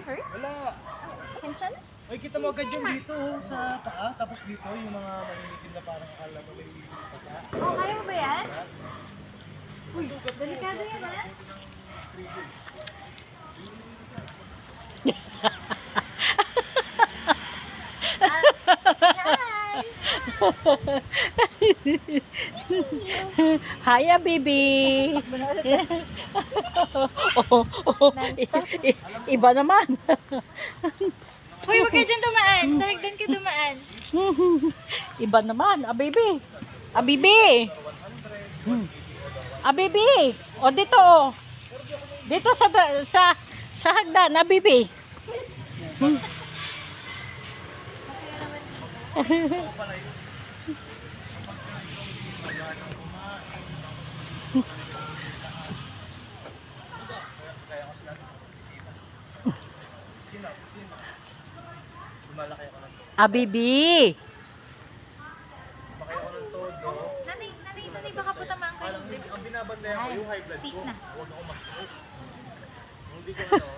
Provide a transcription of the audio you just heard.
hurt? Wala. Tension? Ay, kita mo agad yan dito sa paa. Tapos dito yung mga maninitin na parang akala mo may pasa. Oh, kaya mo ba yan? Uy, delikado yan ha? Hiya, baby. Oh, oh. Iba naman. Uy, wag ka dyan dumaan. Sa hagdan ka dumaan. Iba naman. Baby. Baby. Baby. O dito. Oh. Dito sa hagdan, baby. Lumalaki ako ng todo. Baby. Lumaki ako ng todo. Nanay, baka po tamaan kayo. Ang binabandayan ko yung high blood Safe ko. na. Huwag ako mag-smoke. Hindi ko ano.